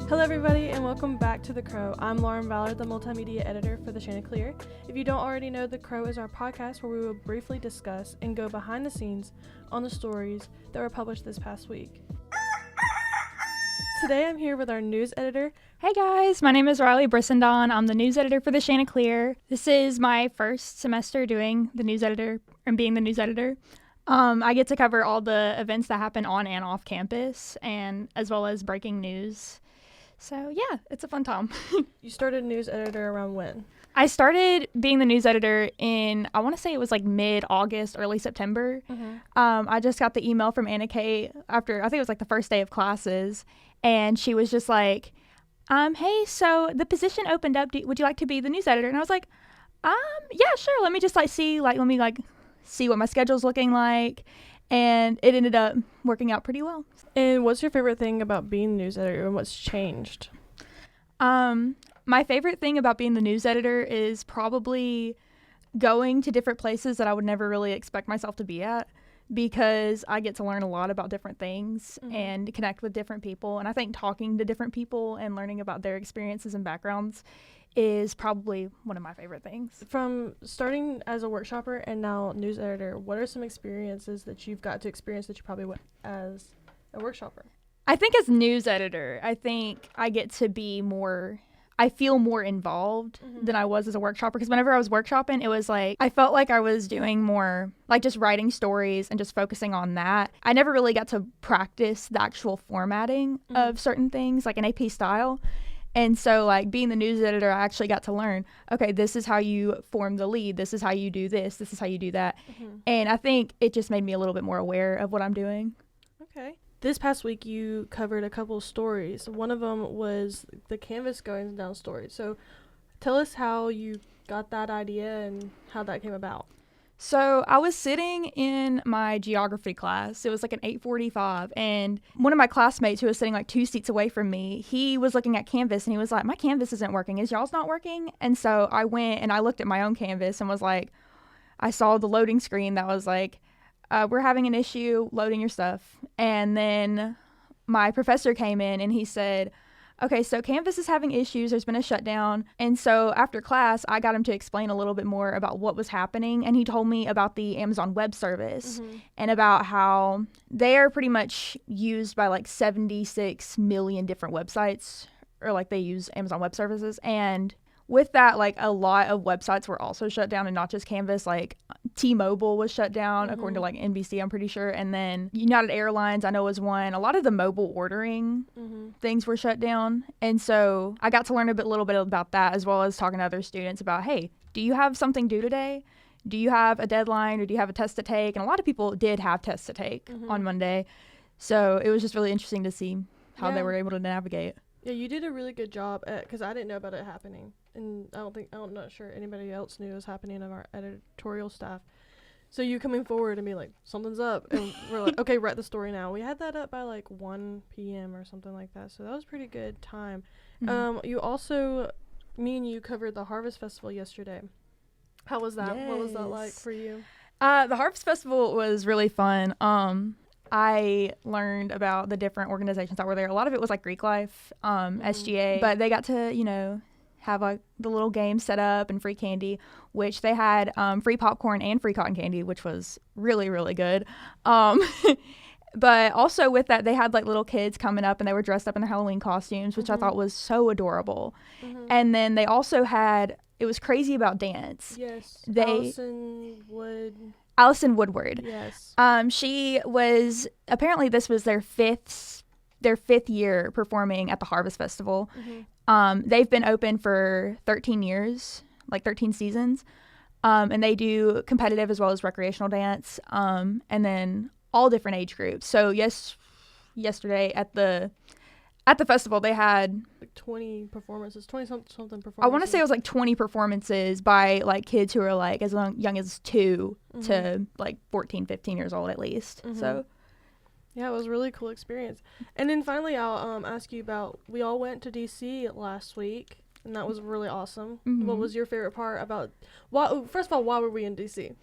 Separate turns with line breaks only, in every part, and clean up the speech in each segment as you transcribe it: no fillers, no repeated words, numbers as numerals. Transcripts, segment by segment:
Hello everybody and welcome back to The Crow. I'm Lauren Ballard, the Multimedia Editor for the Chanticleer. If you don't already know, The Crow is our podcast where we will briefly discuss and go behind the scenes on the stories that were published this past week. Today I'm here with our news editor.
Hey guys, my name is Riley Brisendine. I'm the news editor for the Chanticleer. This is my first semester doing the news editor and being the news editor. I get to cover all the events that happen on and off campus, and as well as breaking news. So yeah, it's a fun time.
You started news editor around when?
I started being the news editor in, I want to say it was like mid-August, early September. I just got the email from AnnaKate after, I think it was like the first day of classes, and she was just like, hey, so the position opened up. Would you like to be the news editor? And I was like, yeah, sure. Let me just see what my schedule's looking like. And it ended up working out pretty well.
And what's your favorite thing about being the news editor and what's changed?
My favorite thing about being the news editor is probably going to different places that I would never really expect myself to be at, because I get to learn a lot about different things and connect with different people. And I think talking to different people and learning about their experiences and backgrounds is probably one of my favorite things. From
starting as a workshopper and now news editor, what are some experiences that you've got to experience that you probably went as a workshopper?
I think as news editor, I think I get to be I feel more involved than I was as a workshopper, because whenever I was workshopping, it was like, I felt like I was doing more like just writing stories and just focusing on that. I never really got to practice the actual formatting of certain things, like an AP style. And so, like, being the news editor, I actually got to learn, okay, this is how you form the lead. This is how you do this. This is how you do that. And I think it just made me a little bit more aware of what I'm doing.
Okay. This past week, you covered a couple of stories. One of them was the Canvas Going Down story. So tell us how you got that idea and how that came about.
So I was sitting in my geography class. It was like an 8:45, and one of my classmates who was sitting like 2 seats away from me, he was looking at Canvas and he was like, my Canvas isn't working. Is y'all's not working? And so I went and I looked at my own Canvas and was like, I saw the loading screen that was like, we're having an issue loading your stuff. And then my professor came in and he said, okay, so Canvas is having issues. There's been a shutdown. And so after class, I got him to explain a little bit more about what was happening. And he told me about the Amazon Web Service and about how they are pretty much used by like 76 million different websites, or like they use Amazon Web Services. And with that, like a lot of websites were also shut down, and not just Canvas. Like T-Mobile was shut down, according to like NBC, I'm pretty sure. And then United Airlines, I know, was one. A lot of the mobile ordering things were shut down. And so I got to learn a little bit about that, as well as talking to other students about, hey, do you have something due today? Do you have a deadline, or do you have a test to take? And a lot of people did have tests to take on Monday. So it was just really interesting to see how they were able to navigate.
Yeah, you did a really good job because I didn't know about it happening. And I'm not sure anybody else knew it was happening of our editorial staff. So you coming forward and being like, something's up. And we're like, okay, write the story now. We had that up by like 1 p.m. or something like that. So that was pretty good time. You also, me and you covered the Harvest Festival yesterday. How was that? Yes. What was that like for you?
The Harvest Festival was really fun. I learned about the different organizations that were there. A lot of it was like Greek Life, SGA, but they got to, have like the little game set up and free candy, which they had free popcorn and free cotton candy, which was really, really good. But also with that, they had like little kids coming up and they were dressed up in their Halloween costumes, which I thought was so adorable. And then they also had, it was Crazy About Dance.
Yes.
Allison Woodward.
Yes.
She was, apparently this was their fifth year performing at the Harvest Festival. They've been open for 13 years, like 13 seasons. And they do competitive as well as recreational dance. And then all different age groups. So yesterday at the festival, they had
like 20 performances, 20-something performances.
I want to say it was like 20 performances by like kids who are like as young as 2 to like 14, 15 years old at least. So
yeah, it was a really cool experience. And then finally, I'll ask you about, we all went to DC last week, and that was really awesome. What was your favorite part about, first of all, why were we in DC?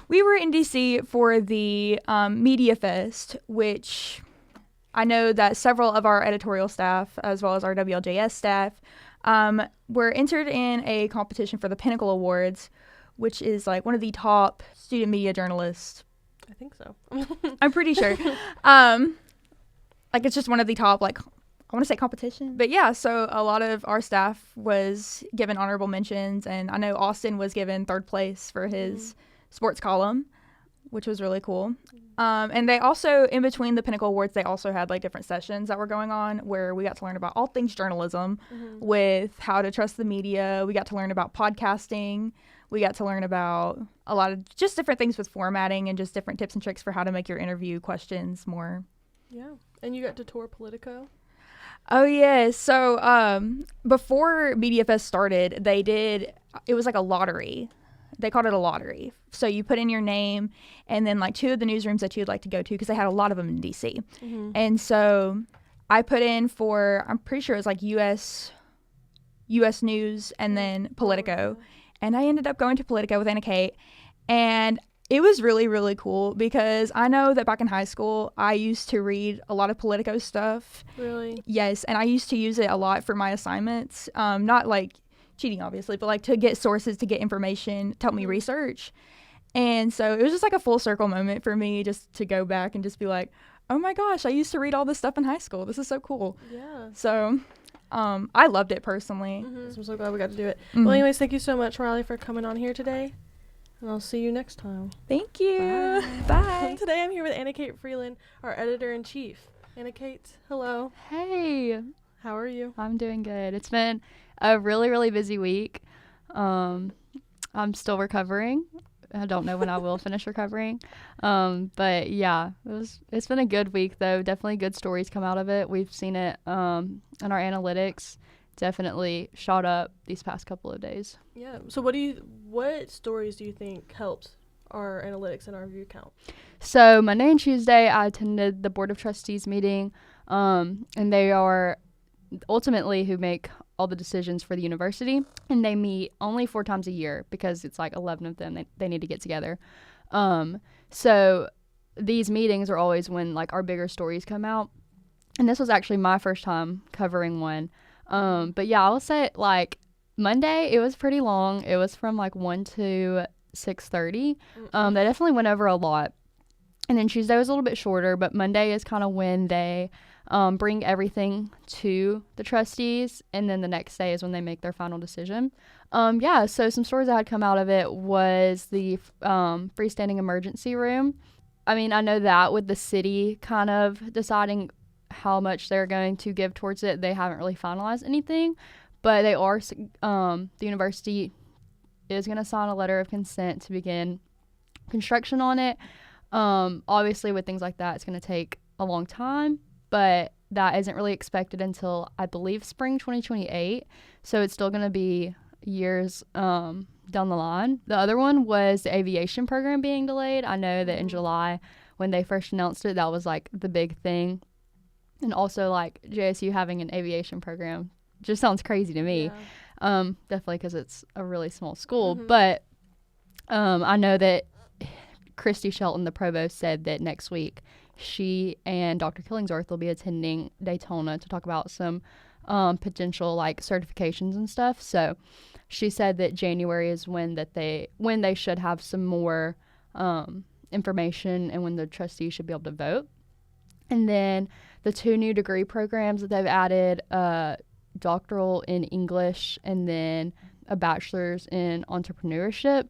We were in DC for the MediaFest, which I know that several of our editorial staff, as well as our WLJS staff, were entered in a competition for the Pinnacle Awards, which is like one of the top student media journalists.
I think so.
I'm pretty sure. Like, it's just one of the top, like, I want to say competition. But yeah, so a lot of our staff was given honorable mentions, and I know Austin was given 3rd place for his sports column, which was really cool. And they also, in between the Pinnacle Awards, they also had like different sessions that were going on where we got to learn about all things journalism with how to trust the media. We got to learn about podcasting. We got to learn about a lot of just different things with formatting and just different tips and tricks for how to make your interview questions more.
Yeah. And you got to tour Politico?
Oh, yeah. So before MediaFest started, it was like a lottery. They called it a lottery. So you put in your name and then like 2 of the newsrooms that you'd like to go to, because they had a lot of them in DC. And so I put in for, I'm pretty sure it was like US News and then Politico. And I ended up going to Politico with AnnaKate. And it was really, really cool because I know that back in high school, I used to read a lot of Politico stuff.
Really?
Yes. And I used to use it a lot for my assignments. Not like cheating, obviously, but like to get sources, to get information, to help me research. And so it was just like a full circle moment for me just to go back and just be like, oh my gosh, I used to read all this stuff in high school. This is so cool.
Yeah.
So I loved it personally.
So I'm so glad we got to do it. Well, anyways, thank you so much, Riley, for coming on here today. And I'll see you next time.
Thank you.
Bye.
Bye.
Today I'm here with AnnaKate Freeland, our editor-in-chief. AnnaKate, hello.
Hey.
How are you?
I'm doing good. It's been a really, really busy week. I'm still recovering. I don't know when I will finish recovering. But yeah, it's been a good week though. Definitely good stories come out of it. We've seen it in our analytics. Definitely shot up these past couple of days.
Yeah. So what stories do you think helped our analytics and our view count?
So Monday and Tuesday, I attended the Board of Trustees meeting, and they are ultimately who make all the decisions for the university, and they meet only 4 times a year because it's like 11 of them they need to get together. So these meetings are always when like our bigger stories come out, and this was actually my first time covering one. But yeah, I will say like Monday, it was pretty long. It was from like 1 to 6:30. They definitely went over a lot. And then Tuesday was a little bit shorter, but Monday is kind of when they bring everything to the trustees, and then the next day is when they make their final decision. Yeah, so some stories that had come out of it was the freestanding emergency room. I mean, I know that with the city kind of deciding how much they're going to give towards it, they haven't really finalized anything, but they are, the university is going to sign a letter of consent to begin construction on it. Obviously with things like that, it's going to take a long time, but that isn't really expected until I believe spring 2028. So it's still going to be years down the line. The other one was the aviation program being delayed. I know that in July when they first announced it, that was like the big thing. And also like JSU having an aviation program just sounds crazy to me. Yeah. Definitely because it's a really small school. But I know that Christy Shelton, the provost, said that next week she and Dr. Killingsworth will be attending Daytona to talk about some potential like certifications and stuff. So she said that January is when they should have some more information and when the trustees should be able to vote. And then the 2 new degree programs that they've added, doctoral in English and then a bachelor's in entrepreneurship.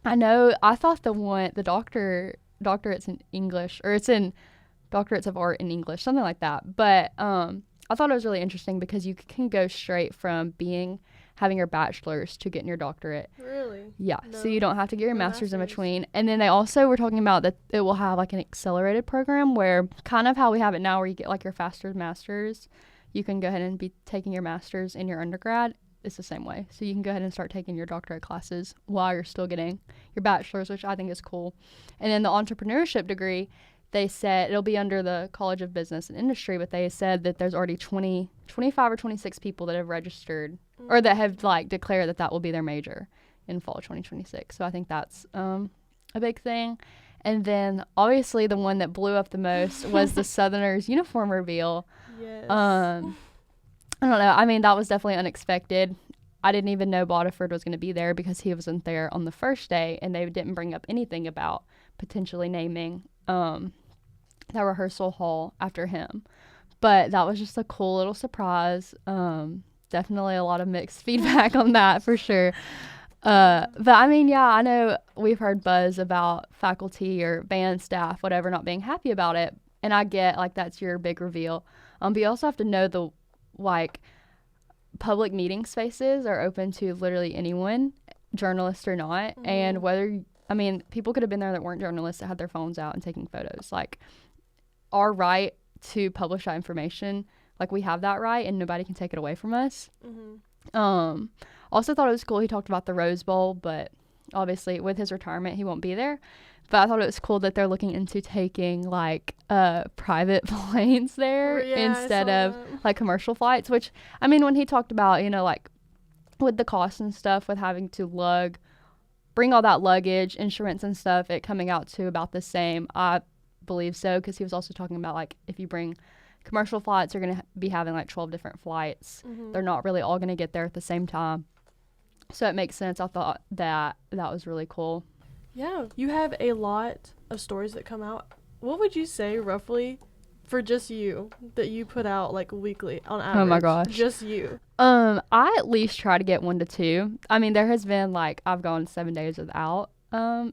I thought the doctorates in English, or it's in doctorates of art in English, something like that. But I thought it was really interesting because you can go straight from having your bachelor's to getting your doctorate.
Really?
Yeah. No, so you don't have to get your master's in between. And then they also were talking about that it will have like an accelerated program where kind of how we have it now where you get like your master's. You can go ahead and be taking your master's in your undergrad. It's the same way. So you can go ahead and start taking your doctorate classes while you're still getting your bachelor's, which I think is cool. And then the entrepreneurship degree, they said it'll be under the College of Business and Industry, but they said that there's already 25 or 26 people that have registered or that have like declared that will be their major in fall 2026. So I think that's a big thing. And then obviously the one that blew up the most was the Southerners uniform reveal.
Yes.
I don't know. I mean, that was definitely unexpected. I didn't even know Bodiford was going to be there because he wasn't there on the first day, and they didn't bring up anything about potentially naming that rehearsal hall after him. But that was just a cool little surprise. Definitely a lot of mixed feedback on that for sure. But I mean, yeah, I know we've heard buzz about faculty or band staff, whatever, not being happy about it. And I get like that's your big reveal. But you also have to know the like public meeting spaces are open to literally anyone, journalist or not. Mm-hmm. And whether, I mean, people could have been there that weren't journalists that had their phones out and taking photos. Like our right to publish that information, like we have that right and nobody can take it away from us. Mm-hmm. Also thought it was cool he talked about the Rose Bowl, but obviously with his retirement he won't be there. But I thought it was cool that they're looking into taking like private planes there instead of like commercial flights, which I mean when he talked about, you know, like with the costs and stuff with having to bring all that luggage, insurance and stuff, it coming out to about the same. I believe so, because he was also talking about like if you bring commercial flights, you're going to be having like 12 different flights. Mm-hmm. They're not really all going to get there at the same time. So it makes sense. I thought that was really cool.
Yeah, you have a lot of stories that come out. What would you say roughly for just you that you put out like weekly on average?
Oh my gosh.
Just you.
I at least try to get 1 to 2. I mean, there has been like I've gone 7 days without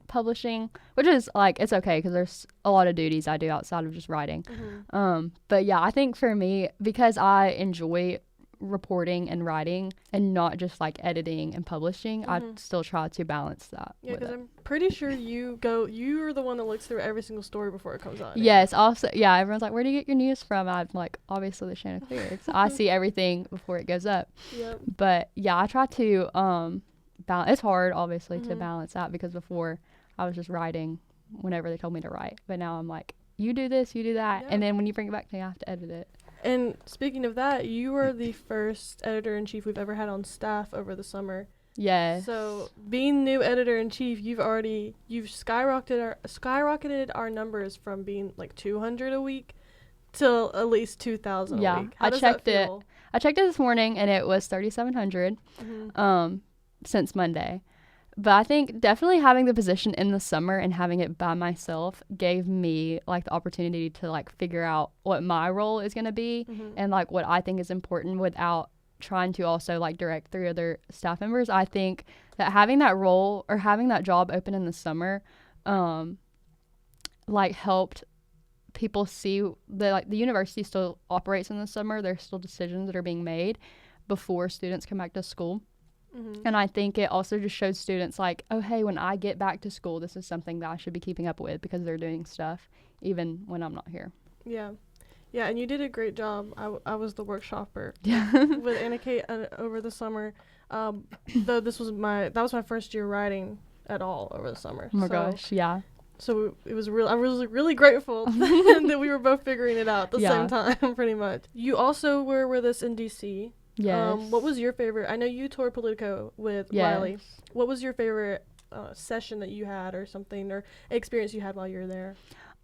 publishing, which is like it's okay because there's a lot of duties I do outside of just writing. Mm-hmm. But yeah, I think for me, because I enjoy reporting and writing and not just like editing and publishing, mm-hmm. I still try to balance that.
Yeah, because I'm pretty sure you're the one that looks through every single story before it comes out.
Yes, also, yeah, everyone's like, where do you get your news from? I'm like, obviously the Chanticleer. So I see everything before it goes up. Yep. But yeah, I try to balance. It's hard obviously mm-hmm. to balance that, because before I was just writing whenever they told me to write, but now I'm like, you do this, you do that, and then when you bring it back to me, I have to edit it.
And speaking of that, you were the first editor-in-chief we've ever had on staff over the summer.
Yes.
So being new editor-in-chief, you've skyrocketed our numbers from being like 200 a week to at least 2,000 a week. How does that feel?
I checked it this morning and it was 3,700 mm-hmm. Since Monday. But I think definitely having the position in the summer and having it by myself gave me like the opportunity to like figure out what my role is going to be mm-hmm. and like what I think is important without trying to also like direct 3 other staff members. I think that having that role or having that job open in the summer like helped people see that like the university still operates in the summer. There's still decisions that are being made before students come back to school. Mm-hmm. And I think it also just shows students like, oh, hey, when I get back to school, this is something that I should be keeping up with because they're doing stuff even when I'm not here.
Yeah. Yeah, and you did a great job. I was the workshopper with AnnaKate over the summer. Though that was my first year writing at all over the summer.
Oh my gosh, yeah.
So it was I was really grateful that we were both figuring it out at the same time, pretty much. You also were with us in DC.
Yes.
What was your favorite? I know you toured Politico with Wiley. What was your favorite session that you had or something or experience you had while you were there?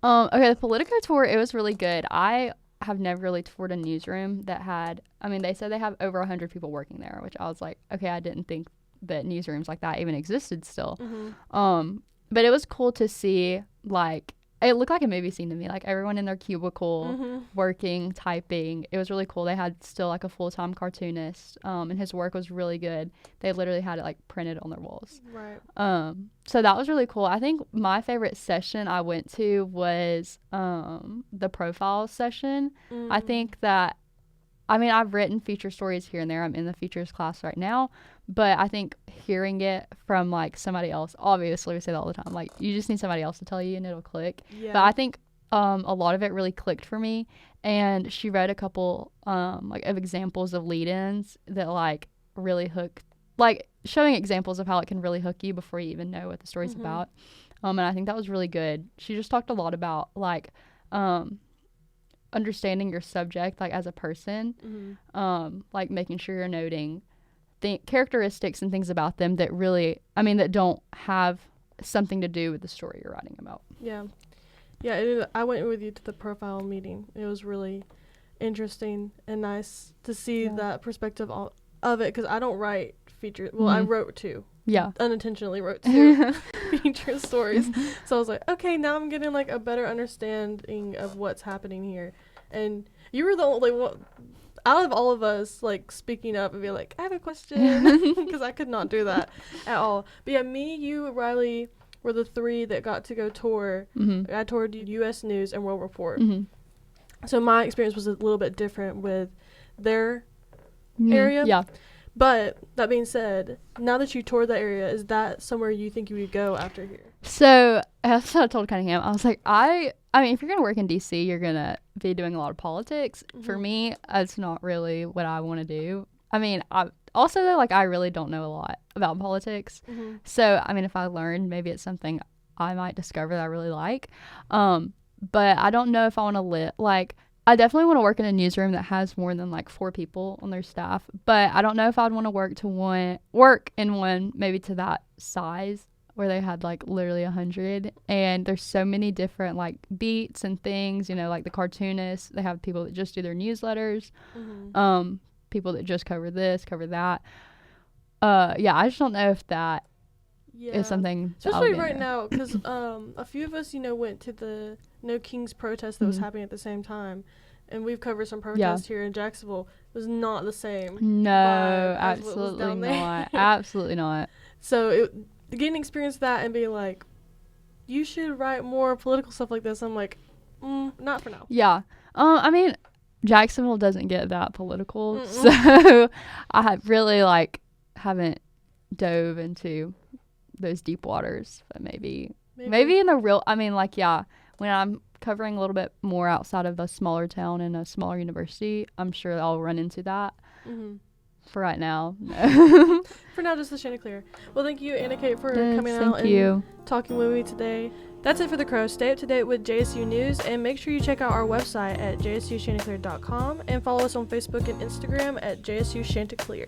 Okay, the Politico tour, it was really good. I have never really toured a newsroom that had, I mean, they said they have over 100 people working there, which I was like, okay, I didn't think that newsrooms like that even existed still. Mm-hmm. But it was cool to see, like, it looked like a movie scene to me, like everyone in their cubicle mm-hmm. working, typing. It was really cool. They had still like a full-time cartoonist, and his work was really good. They literally had it like printed on their walls.
Right.
So that was really cool. I think my favorite session I went to was the profile session. I think that, I mean, I've written feature stories here and there. I'm in the features class right now. But I think hearing it from, like, somebody else, obviously we say that all the time, like, you just need somebody else to tell you and it'll click. Yeah. But I think a lot of it really clicked for me. And she read a couple, like, of examples of lead-ins that, like, really hook, like, showing examples of how it can really hook you before you even know what the story's mm-hmm. about. And I think that was really good. She just talked a lot about, like, understanding your subject, like, as a person, mm-hmm. Like, making sure you're noting characteristics and things about them that really, I mean, that don't have something to do with the story you're writing about.
Yeah. I went with you to the profile meeting. It was really interesting and nice to see that perspective of it, because I don't write feature. Well, I wrote 2.
Yeah.
Unintentionally wrote 2 feature stories. So I was like, okay, now I'm getting like a better understanding of what's happening here. And you were the only one out of all of us, like, speaking up and be like, I have a question, because I could not do that at all. But yeah, me, you, Riley were the 3 that got to go tour. I toured U.S. News and World Report. So my experience was a little bit different with their area.
Yeah.
But that being said, now that you toured that area, is that somewhere you think you would go after here?
So that's what I told Cunningham. I was like, I mean, if you're gonna work in DC, you're gonna be doing a lot of politics. For me, it's not really what I want to do. I mean, I really don't know a lot about politics. So I mean, if I learned, maybe it's something I might discover that I really like. But I don't know if I want to live like. I definitely want to work in a newsroom that has more than like 4 people on their staff, but I don't know if I'd want to work in one maybe to that size where they had like literally 100, and there's so many different like beats and things, you know, like the cartoonists, they have people that just do their newsletters, people that just cover this, cover that. I just don't know if that is something,
especially right now, because a few of us, you know, went to the No Kings protest that was happening at the same time, and we've covered some protests here in Jacksonville. It was not the same.
No, absolutely not. Absolutely not.
So getting to experience that and being like, you should write more political stuff like this, I'm like, not for now.
Yeah. I mean, Jacksonville doesn't get that political, so I really haven't dove into those deep waters, but maybe in the real, I mean, when I'm covering a little bit more outside of a smaller town and a smaller university, I'm sure I'll run into that. For right now, no.
For now, just the Chanticleer. Well, thank you, AnnaKate, for coming out and talking with me today. That's it for The Crow. Stay up to date with JSU News, and make sure you check out our website at jsuchanticleer.com and follow us on Facebook and Instagram at JSU Chanticleer.